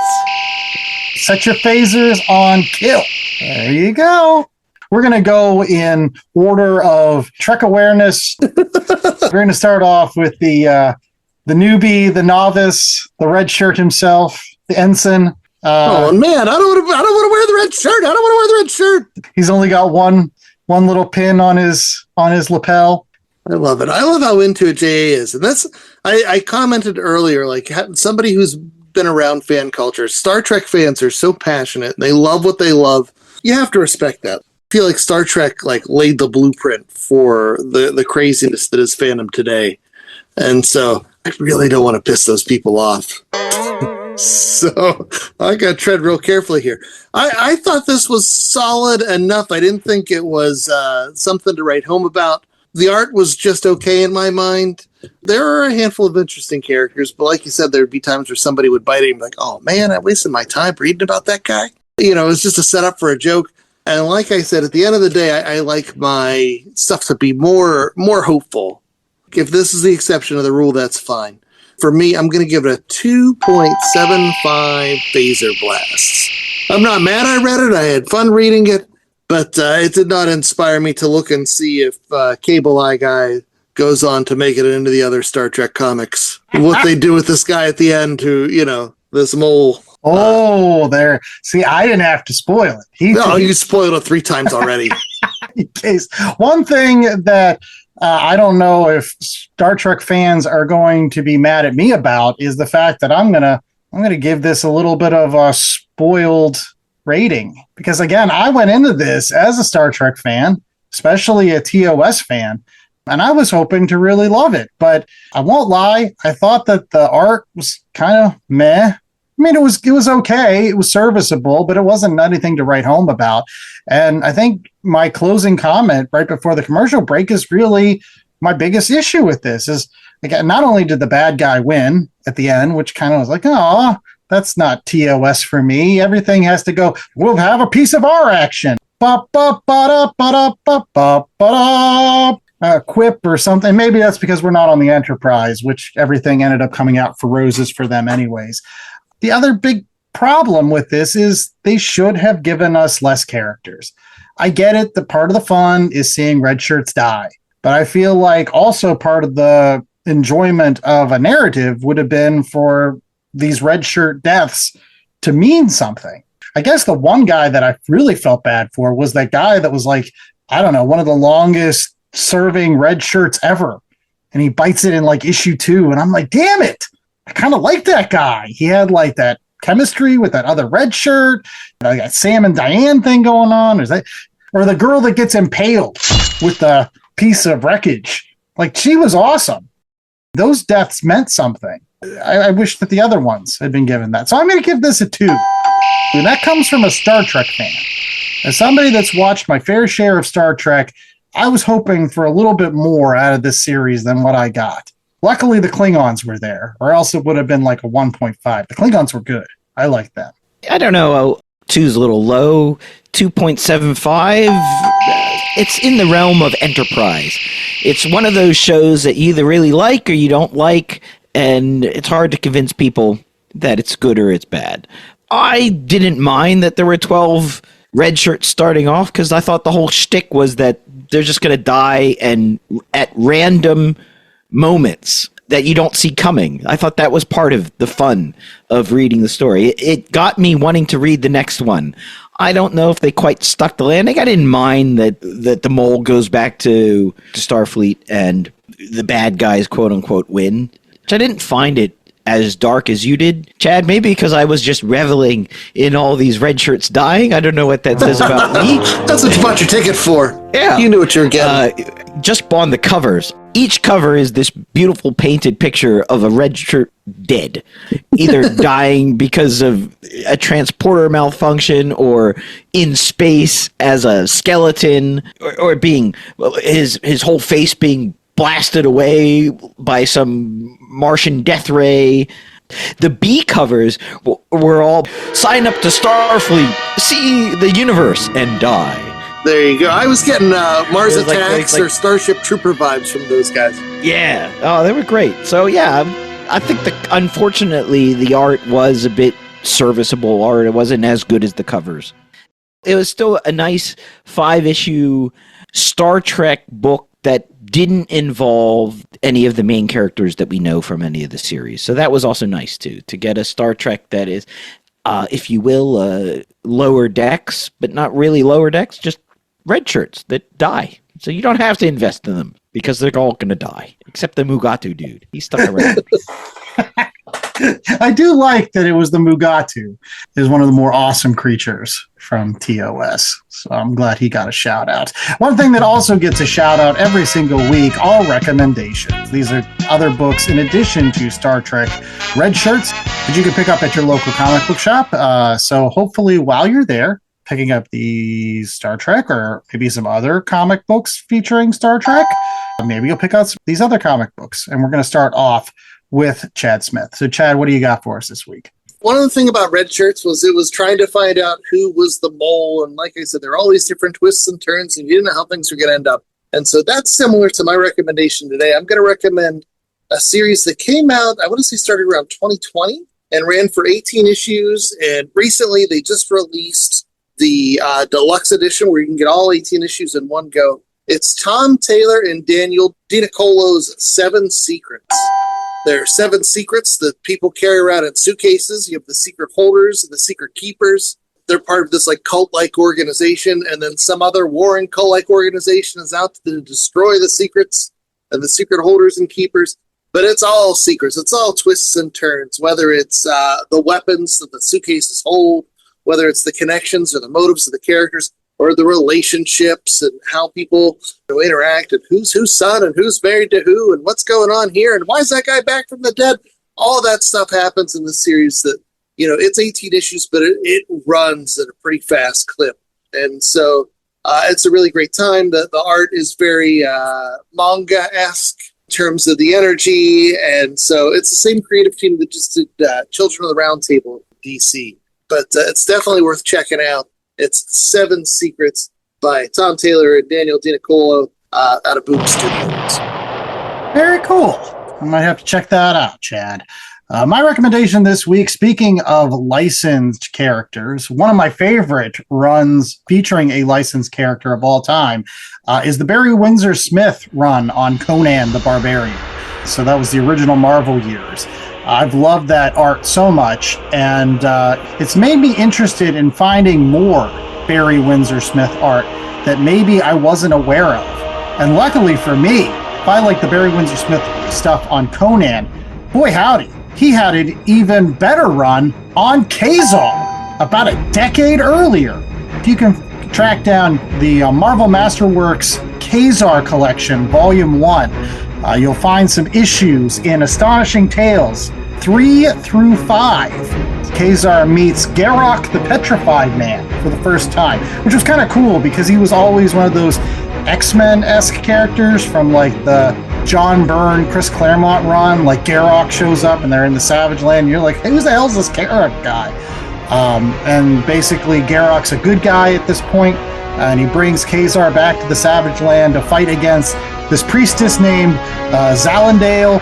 Set your phasers on kill. There you go. We're going to go in order of Trek awareness. We're going to start off with the newbie, the novice, the red shirt himself, the ensign. Oh man, I don't want to wear the red shirt. I don't want to wear the red shirt. He's only got one little pin on his lapel. I love it. I love how into it J.A. is, and that's I commented earlier, like somebody who's been around fan culture. Star Trek fans are so passionate. And they love what they love. You have to respect that. I feel like Star Trek like laid the blueprint for the craziness that is fandom today, and so I really don't want to piss those people off. So I got to tread real carefully here. I thought this was solid enough. I didn't think it was something to write home about. The art was just okay in my mind. There are a handful of interesting characters, but like you said, there'd be times where somebody would bite it and be like, oh man, I wasted my time reading about that guy. You know, it's just a setup for a joke. And like I said, at the end of the day, I like my stuff to be more hopeful. If this is the exception of the rule, that's fine. For me, I'm going to give it a 2.75 phaser blasts. I'm not mad I read it. I had fun reading it, but it did not inspire me to look and see if Cable Eye Guy goes on to make it into the other Star Trek comics. What they do with this guy at the end who, this mole. Oh, there. See, I didn't have to spoil it. You spoiled it 3 times already. In case. One thing that I don't know if Star Trek fans are going to be mad at me about is the fact that I'm gonna give this a little bit of a spoiled rating, because again, I went into this as a Star Trek fan, especially a TOS fan, and I was hoping to really love it. But I won't lie, I thought that the art was kind of meh. I mean, it was okay. It was serviceable, but it wasn't anything to write home about. And I think my closing comment right before the commercial break is really my biggest issue with this is, again, not only did the bad guy win at the end, which kind of was like, oh, That's not TOS for me. Everything has to go, we'll have a piece of our action. Quip or something. Maybe that's because we're not on the Enterprise, which everything ended up coming out for roses for them anyways. The other big problem with this is they should have given us less characters. I get it that part of the fun is seeing red shirts die, but I feel like also part of the enjoyment of a narrative would have been for these red shirt deaths to mean something. I guess the one guy that I really felt bad for was that guy that was like, I don't know, one of the longest serving red shirts ever. And he bites it in like issue 2. And I'm like, damn it. I kind of like that guy. He had like that chemistry with that other red shirt. I got Sam and Diane thing going on. Or the girl that gets impaled with the piece of wreckage. Like, she was awesome. Those deaths meant something. I wish that the other ones had been given that. So I'm going to give this a 2. And that comes from a Star Trek fan. As somebody that's watched my fair share of Star Trek, I was hoping for a little bit more out of this series than what I got. Luckily, the Klingons were there, or else it would have been like a 1.5. The Klingons were good. I liked them. I don't know. 2's a little low. 2.75. It's in the realm of Enterprise. It's one of those shows that you either really like or you don't like, and it's hard to convince people that it's good or it's bad. I didn't mind that there were 12 red shirts starting off because I thought the whole shtick was that they're just going to die and at random moments that you don't see coming. I thought that was part of the fun of reading the story. It got me wanting to read the next one. I don't know if they quite stuck the landing. I didn't mind that the mole goes back to Starfleet and the bad guys, quote unquote, win. Which I didn't find it as dark as you did, Chad. Maybe because I was just reveling in all these red shirts dying. I don't know what that says about me. That's what you bought your ticket for. Yeah. You knew what you were getting. Just on the covers. Each cover is this beautiful painted picture of a red shirt dead. Either dying because of a transporter malfunction or in space as a skeleton or being his whole face being blasted away by some Martian death ray. The B covers were all sign up to Starfleet, see the universe, and die. There you go. I was getting Mars Attacks or Starship Trooper vibes from those guys. Yeah. Oh, they were great. So, yeah, I think unfortunately the art was a bit serviceable art. It wasn't as good as the covers. It was still a nice 5-issue Star Trek book that didn't involve any of the main characters that we know from any of the series. So that was also nice, too, to get a Star Trek that is, if you will, lower decks, but not really lower decks, just red shirts that die. So you don't have to invest in them because they're all going to die, except the Mugatu dude. He's stuck around. I do like that it was the Mugatu, is one of the more awesome creatures from TOS. So I'm glad he got a shout out. One thing that also gets a shout out every single week are recommendations. These are other books in addition to Star Trek red shirts that you can pick up at your local comic book shop. So hopefully while you're there picking up the Star Trek or maybe some other comic books featuring Star Trek, maybe you'll pick out these other comic books. And we're going to start off with Chad Smith. So Chad, what do you got for us this week? One of the things about red shirts was it was trying to find out who was the mole. And like I said, there are all these different twists and turns and you didn't know how things were going to end up. And so that's similar to my recommendation today. I'm going to recommend a series that came out, I want to say started around 2020 and ran for 18 issues. And recently they just released the deluxe edition where you can get all 18 issues in one go. It's Tom Taylor and Daniel DiNicolo's 7 Secrets. There are 7 secrets that people carry around in suitcases. You have the secret holders and the secret keepers. They're part of this like cult-like organization, and then some other warring cult-like organization is out to destroy the secrets and the secret holders and keepers. But it's all secrets. It's all twists and turns, whether it's the weapons that the suitcases hold, whether it's the connections or the motives of the characters, or the relationships and how people interact and who's whose son and who's married to who and what's going on here and why is that guy back from the dead? All that stuff happens in the series that, it's 18 issues, but it runs at a pretty fast clip. And so it's a really great time. The art is very manga-esque. terms of the energy. And so it's the same creative team that just did Children of the Round Table, DC. But it's definitely worth checking out. It's 7 Secrets by Tom Taylor and Daniel DiNiccolo out of Boom Studios. Very cool. I might have to check that out, Chad. My recommendation this week, speaking of licensed characters, one of my favorite runs featuring a licensed character of all time is the Barry Windsor Smith run on Conan the Barbarian. So that was the original Marvel years. I've loved that art so much, and it's made me interested in finding more Barry Windsor Smith art that maybe I wasn't aware of. And luckily for me, if I like the Barry Windsor Smith stuff on Conan, boy howdy, he had an even better run on Kazar about a decade earlier. If you can track down the Marvel Masterworks Kazar collection, Volume 1, you'll find some issues in Astonishing Tales 3 through 5. Kazar meets Garrock the Petrified Man for the first time, which was kind of cool because he was always one of those X-Men-esque characters from like the John Byrne, Chris Claremont run. Like Garrock shows up and they're in the Savage Land. And you're like, hey, who the hell's this Garrock guy? And basically Garrock's a good guy at this point, and he brings Kazar back to the Savage Land to fight against this priestess named Zalandale,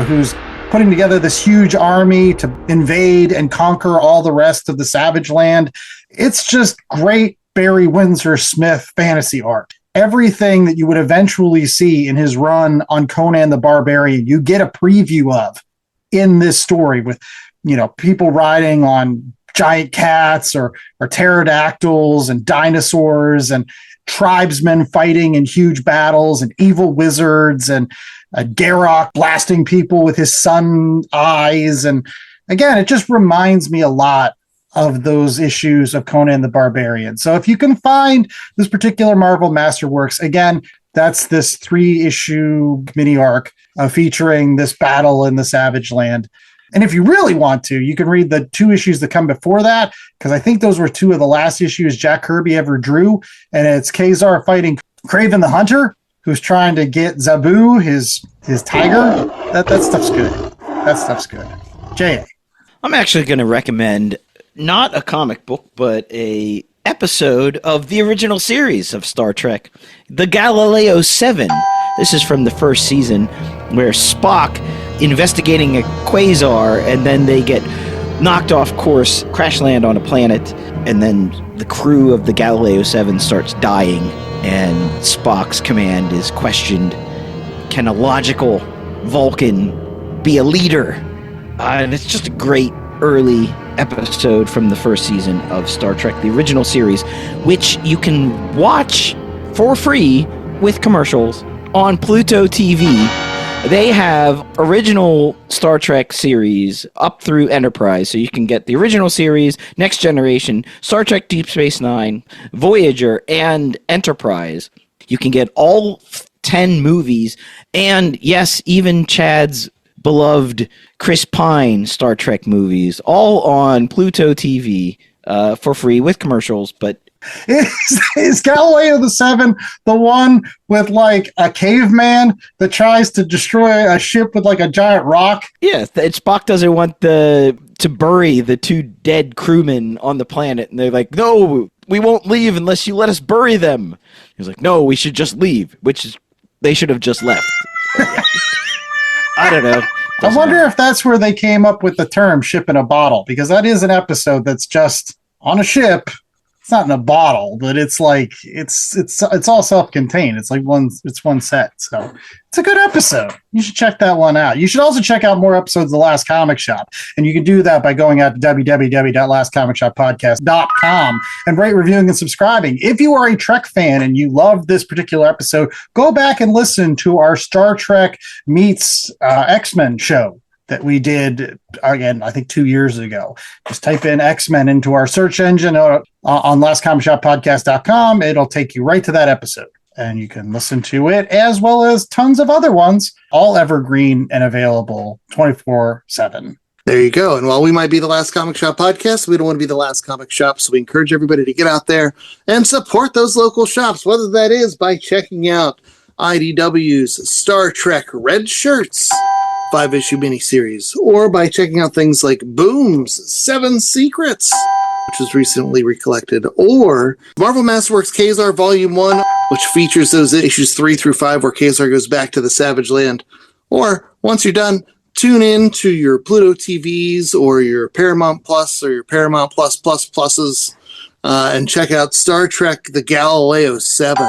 who's putting together this huge army to invade and conquer all the rest of the Savage Land. It's just great Barry Windsor Smith fantasy art. Everything that you would eventually see in his run on Conan the Barbarian, you get a preview of in this story with, you know, people riding on giant cats or pterodactyls and dinosaurs and tribesmen fighting in huge battles and evil wizards and Garrock blasting people with his sun eyes. And again, it just reminds me a lot of those issues of Conan the Barbarian. So if you can find this particular Marvel Masterworks, again, that's this 3-issue mini arc featuring this battle in the Savage Land. And if you really want to, you can read the 2 issues that come before that, because I think those were 2 of the last issues Jack Kirby ever drew. And it's Kazar fighting Kraven the Hunter, who's trying to get Zabu, his tiger. That stuff's good. That stuff's good. J.A. I'm actually going to recommend not a comic book, but a episode of the original series of Star Trek, the Galileo 7. This is from the first season, where Spock investigating a quasar, and then they get knocked off course, crash land on a planet, and then the crew of the Galileo 7 starts dying, and Spock's command is questioned. Can a logical Vulcan be a leader? And it's just a great early episode from the first season of Star Trek, the original series, which you can watch for free with commercials on Pluto TV. They have original Star Trek series up through Enterprise, so you can get the original series, Next Generation, Star Trek Deep Space Nine, Voyager, and Enterprise. You can get all 10 movies, and yes, even Chad's beloved Chris Pine Star Trek movies, all on Pluto TV for free with commercials. But is Galileo the 7 the one with like a caveman that tries to destroy a ship with like a giant rock? Yeah, Spock doesn't want to bury the 2 dead crewmen on the planet, and they're like, no, we won't leave unless you let us bury them. He's like, no, we should just leave, which is, they should have just left. I don't know. I wonder if that's where they came up with the term ship in a bottle, because that is an episode that's just on a ship. It's not in a bottle, but it's like it's all self-contained. It's like one set. So it's a good episode. You should check that one out. You should also check out more episodes of The Last Comic Shop. And you can do that by going out to www.lastcomicshoppodcast.com and rate, reviewing, and subscribing. If you are a Trek fan and you love this particular episode, go back and listen to our Star Trek meets X-Men show that we did, again, I think 2 years ago. Just type in X-Men into our search engine on lastcomicshoppodcast.com. It'll take you right to that episode, and you can listen to it as well as tons of other ones, all evergreen and available 24/7. There you go. And while we might be the Last Comic Shop podcast, we don't want to be the last comic shop. So we encourage everybody to get out there and support those local shops, whether that is by checking out IDW's Star Trek Red Shirts 5-issue miniseries, or by checking out things like Boom's 7 Secrets, which was recently recollected, or Marvel Masterworks Kazar Volume 1, which features those issues 3 through 5 where Kazar goes back to the Savage Land. Or, once you're done, tune in to your Pluto TVs or your Paramount Plus or your Paramount Plus Pluses and check out Star Trek The Galileo 7.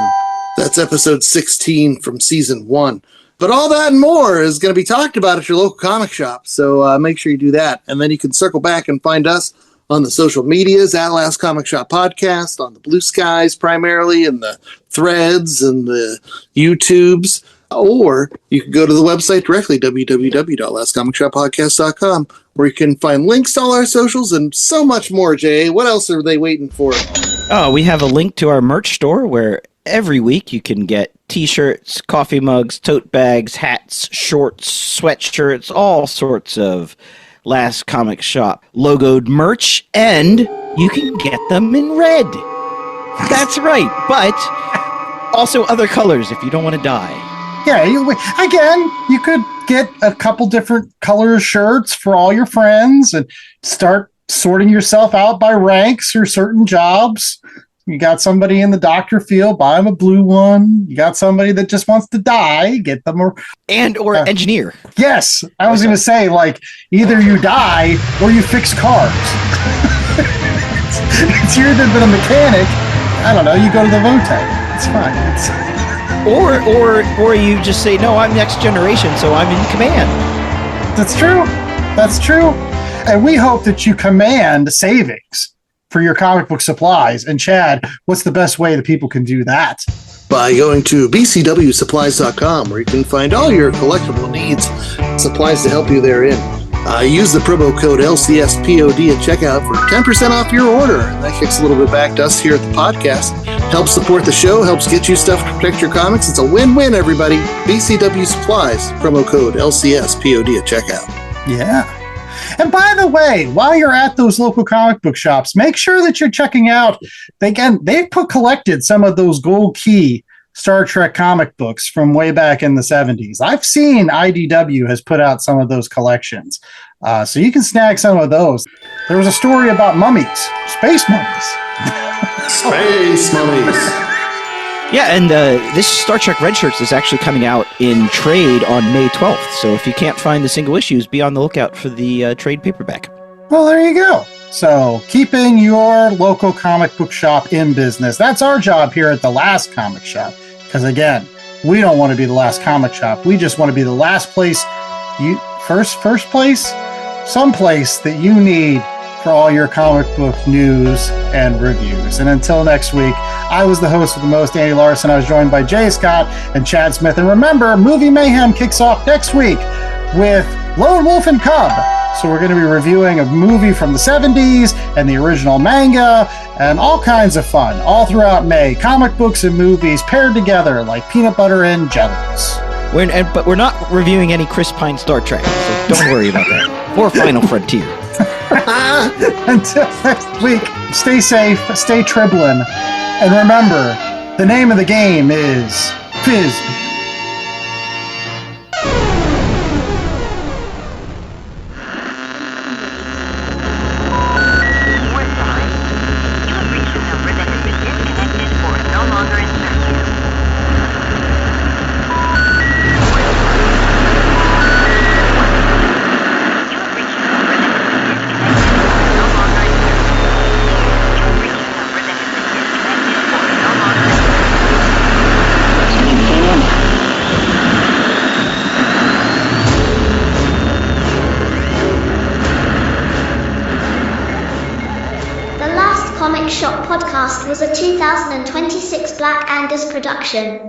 That's episode 16 from season 1. But all that and more is going to be talked about at your local comic shop, so make sure you do that. And then you can circle back and find us on the social medias, at Last Comic Shop Podcast, on the Blue Skies primarily, and the Threads and the YouTubes. Or you can go to the website directly, www.lastcomicshoppodcast.com, where you can find links to all our socials and so much more, Jay. What else are they waiting for? Oh, we have a link to our merch store where every week you can get t-shirts, coffee mugs, tote bags, hats, shorts, sweatshirts, all sorts of Last Comic Shop logoed merch, and you can get them in red. That's right, but also other colors if you don't want to die. Yeah, you could get a couple different color shirts for all your friends and start sorting yourself out by ranks or certain jobs. You got somebody in the doctor field, buy them a blue one. You got somebody that just wants to die, get them or engineer. Yes, I was going to say, like, either you die or you fix cars. It's either been a mechanic. I don't know. You go to the Votech. It's fine. Or you just say, no, I'm next generation, so I'm in command. That's true. That's true. And we hope that you command savings for your comic book supplies. And Chad, what's the best way that people can do that? By going to bcwsupplies.com, where you can find all your collectible needs, supplies to help you therein. Use the promo code LCSPOD at checkout for 10% off your order. That kicks a little bit back to us here at the podcast. Helps support the show, helps get you stuff to protect your comics. It's a win-win, everybody. BCW Supplies, promo code LCSPOD at checkout. Yeah. And by the way, while you're at those local comic book shops, make sure that you're checking out, they've collected some of those gold key Star Trek comic books from way back in the 70s. I've seen IDW has put out some of those collections. So you can snag some of those. There was a story about mummies, space mummies. Space mummies. Yeah, and this Star Trek Red Shirts is actually coming out in trade on May 12th. So if you can't find the single issues, be on the lookout for the trade paperback. Well, there you go. So keeping your local comic book shop in business. That's our job here at the Last Comic Shop. Because again, we don't want to be the last comic shop. We just want to be the last place, first place, someplace that you need for all your comic book news and reviews. And until next week, I was the host with the most, Andy Larson. I was joined by Jay Scott and Chad Smith. And remember, Movie Mayhem kicks off next week with Lone Wolf and Cub. So we're going to be reviewing a movie from the 70s and the original manga and all kinds of fun all throughout May. Comic books and movies paired together like peanut butter and jellies. But we're not reviewing any Chris Pine Star Trek, so don't worry about that. Or Final Frontier. Until next week, stay safe, stay triblin, and remember, the name of the game is Fizz. Comic Shop Podcast was a 2026 Black Angus production.